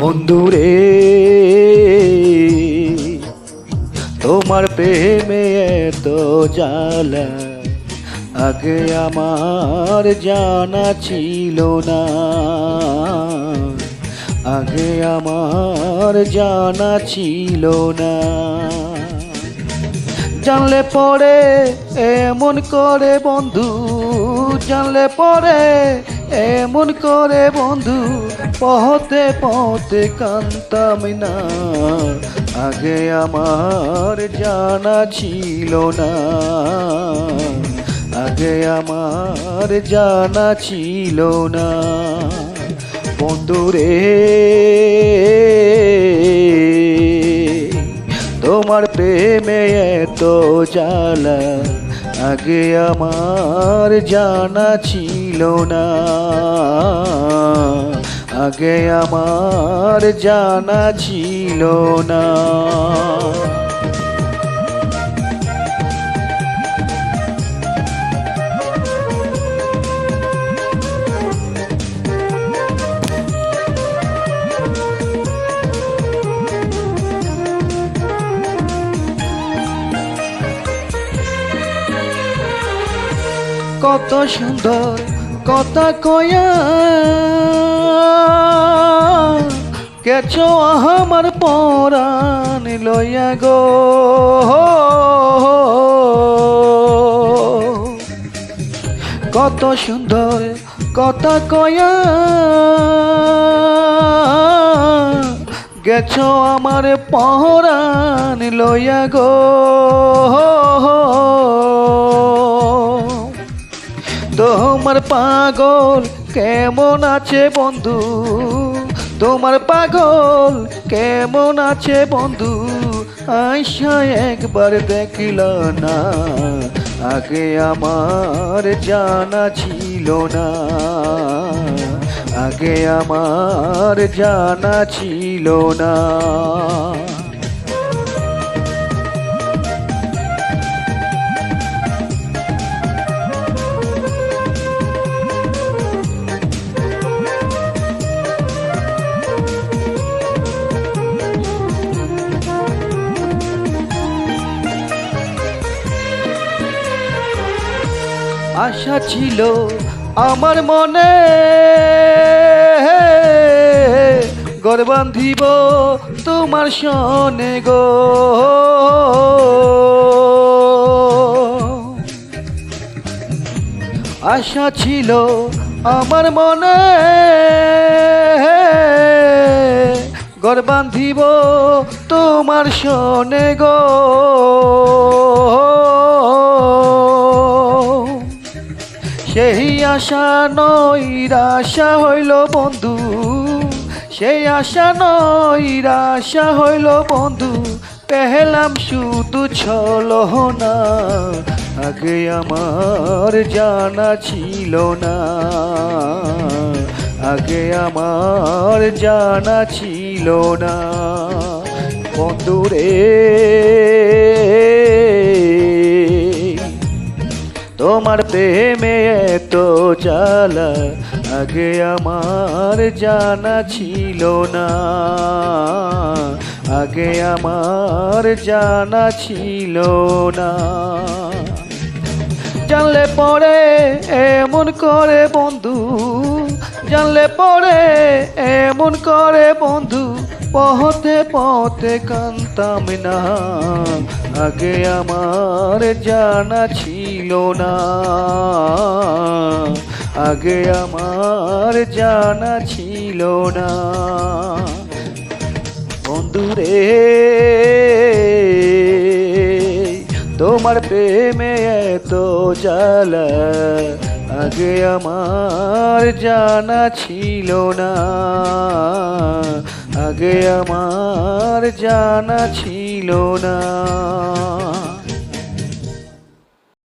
বন্ধুরে তোমার প্রেমে এত জ্বালা আগে আমার জানা ছিল না, আগে আমার জানা ছিল না। জানলে পরে এমন করে বন্ধু, জানলে পরে এমন করে বন্ধু, পথে পথে কান্তাম না, আগে আমার জানা ছিল না, আগে আমার জানা ছিল না। বন্ধুরে তোমার প্রেমে এত জ্বালা আগে আমার জানা ছিল না, আগে আমার জানা ছিল না। কত সুন্দর কথা কয়া গেছো আমার পরাণ লইয়া গো, কত সুন্দর কথা কয়া গেছো আমার পরাণ লইয়া গো। তোমার পাগল কেমন আছে বন্ধু, তোমার পাগল কেমন আছে বন্ধু, আয়সা একবার দেখিল না, আগে আমার জানা ছিল না, আগে আমার জানা ছিল না। আশা ছিল আমার মনে ঘর বাঁধিব তোমার সনে গো, আশা ছিল আমার মনে ঘর বাঁধিব তোমার সনে গো। সেই আশা নৈরাশা হইল বন্ধু, সেই আশা নৈরাশা হইল বন্ধু, পেলাম শুধু ছলনা, আগে আমার জানা ছিল না, আগে আমার জানা ছিল না। বন্ধুরে তোমার প্রেমে এত জ্বালা আগে আমার জানা ছিল না, আগে আমার জানা ছিল না। জানলে পরে এমন করে বন্ধু, জানলে পরে এমন করে বন্ধু, পথে পথে কান্তাম না, আগে আমার জানা ছিল না, আগে আমার জানা ছিল না। বন্ধুরে তোমার প্রেমে এত জ্বালা আগে আমার জানা ছিল না, আগে আমার জানা ছিল না।